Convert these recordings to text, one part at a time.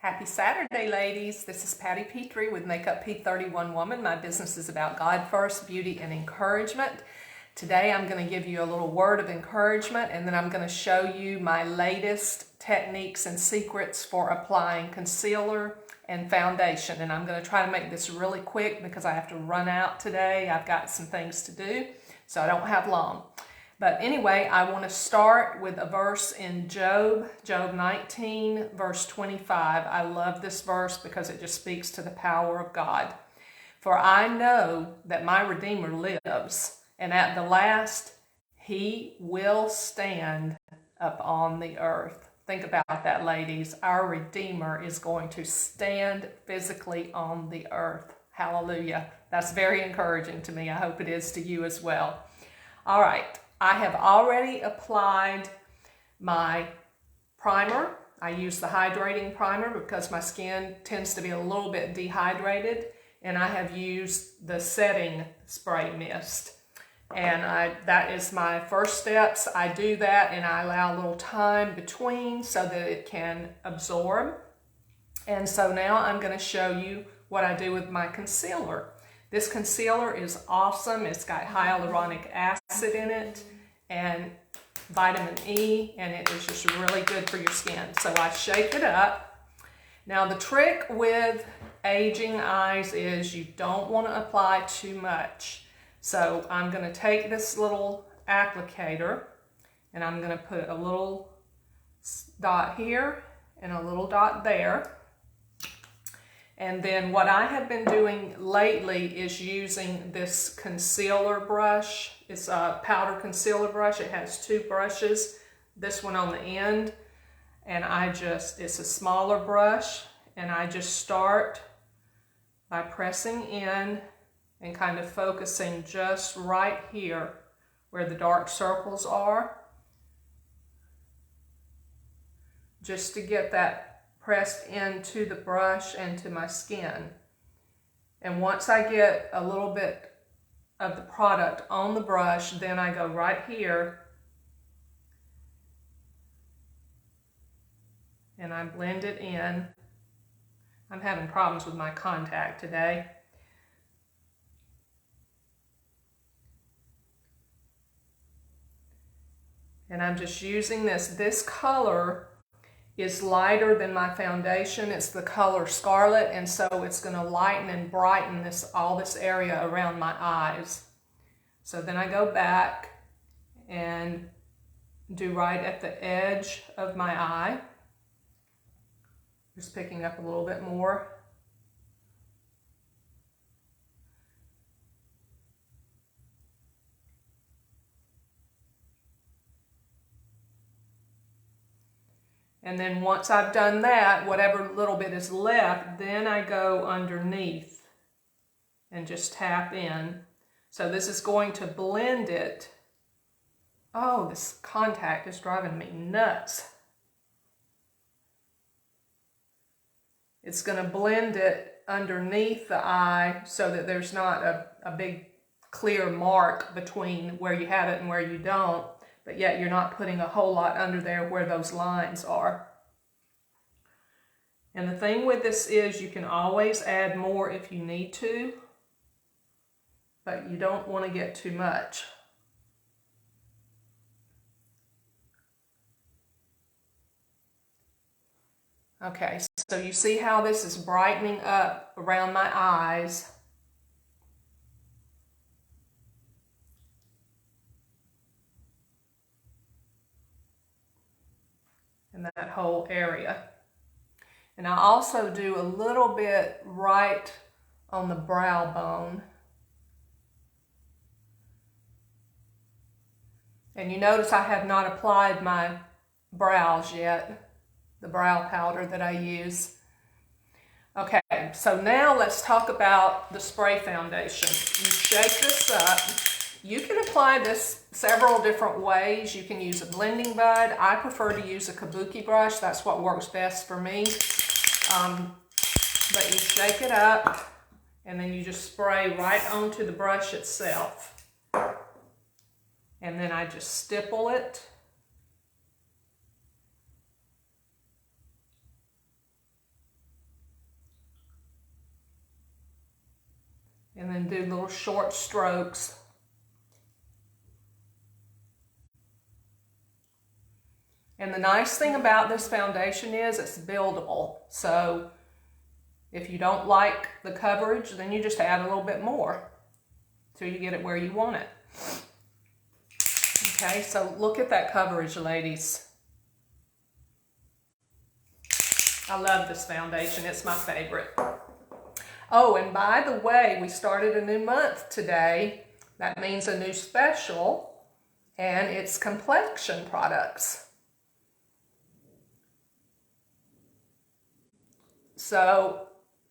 Happy Saturday, ladies. This is Patty Petrie with Makeup P31 Woman. My business is about God first, beauty, and encouragement. Today I'm going to give you a little word of encouragement, and then I'm going to show you my latest techniques and secrets for applying concealer and foundation. And I'm going to try to make this really quick because I have to run out today. I've got some things to do, so I don't have long. But anyway, I want to start with a verse in Job 19, verse 25. I love this verse because it just speaks to the power of God. For I know that my Redeemer lives, and at the last he will stand upon the earth. Think about that, ladies. Our Redeemer is going to stand physically on the earth. Hallelujah. That's very encouraging to me. I hope it is to you as well. All right. I have already applied my primer. I use the hydrating primer because my skin tends to be a little bit dehydrated, and I have used the setting spray mist. And that is my first steps. I do that and I allow a little time between so that it can absorb. And so now I'm going to show you what I do with my concealer. This concealer is awesome. It's got hyaluronic acid in it and vitamin E, and it is just really good for your skin. So I shake it up. Now the trick with aging eyes is you don't want to apply too much. So I'm going to take this little applicator and I'm going to put a little dot here and a little dot there. And then what I have been doing lately is using this concealer brush. It's a powder concealer brush. It has two brushes, this one on the end. And it's a smaller brush. And I just start by pressing in and kind of focusing just right here where the dark circles are. Just to get that pressed into the brush and to my skin. And once I get a little bit of the product on the brush, then I go right here and I blend it in. I'm having problems with my contact today. And I'm just using this. This color is lighter than my foundation. It's the color Scarlet, and so it's going to lighten and brighten all this area around my eyes. So then I go back and do right at the edge of my eye. Just picking up a little bit more. And then once I've done that, whatever little bit is left, then I go underneath and just tap in. So this is going to blend it. Oh, this contact is driving me nuts. It's going to blend it underneath the eye so that there's not a big clear mark between where you have it and where you don't. But yet you're not putting a whole lot under there where those lines are. And the thing with this is you can always add more if you need to, but you don't want to get too much. Okay, so you see how this is brightening up around my eyes. And that whole area. And I also do a little bit right on the brow bone. And you notice I have not applied my brows yet, the brow powder that I use. Okay, so now let's talk about the spray foundation. You shake this up. You can apply this several different ways. You can use a blending bud. I prefer to use a kabuki brush. That's what works best for me. But you shake it up and then you just spray right onto the brush itself. And then I just stipple it. And then do little short strokes. And the nice thing about this foundation is it's buildable. So if you don't like the coverage, then you just add a little bit more till you get it where you want it. Okay, so look at that coverage, ladies. I love this foundation. It's my favorite. Oh, and by the way, we started a new month today. That means a new special, and it's complexion products. So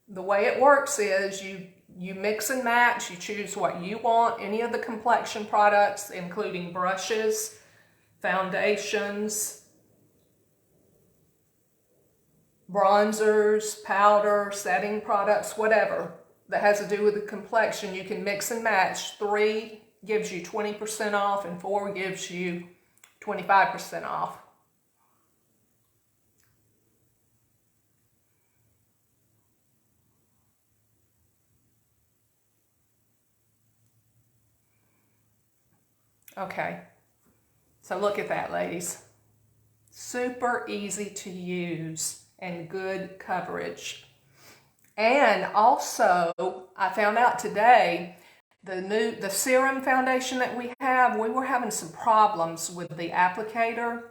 the way it works is you mix and match, you choose what you want, any of the complexion products, including brushes, foundations, bronzers, powder, setting products, whatever that has to do with the complexion, you can mix and match. 3 gives you 20% off and 4 gives you 25% off. Okay, so look at that, ladies. Super easy to use and good coverage. And also, I found out today, the serum foundation that we have, we were having some problems with the applicator.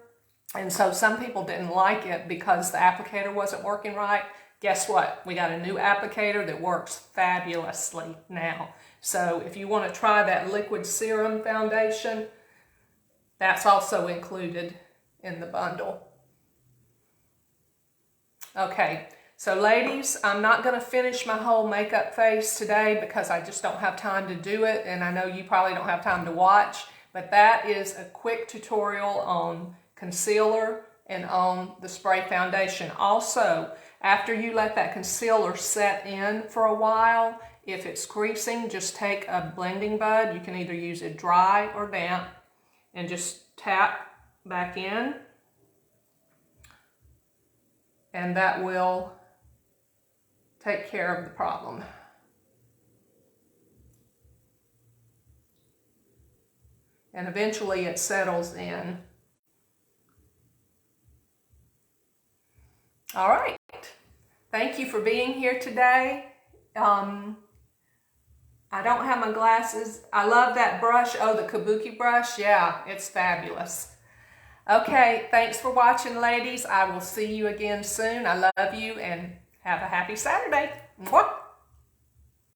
And so some people didn't like it because the applicator wasn't working right. Guess what? We got a new applicator that works fabulously now. So if you want to try that liquid serum foundation, that's also included in the bundle. Okay, so ladies, I'm not going to finish my whole makeup face today because I just don't have time to do it, and I know you probably don't have time to watch, but that is a quick tutorial on concealer and on the spray foundation. Also, after you let that concealer set in for a while, if it's creasing, just take a blending bud. You can either use it dry or damp and just tap back in, and that will take care of the problem. And eventually it settles in. All right. Thank you for being here today. I don't have my glasses. I love that brush. Oh, the Kabuki brush. Yeah, it's fabulous. Okay, thanks for watching, ladies. I will see you again soon. I love you and have a happy Saturday. Mwah!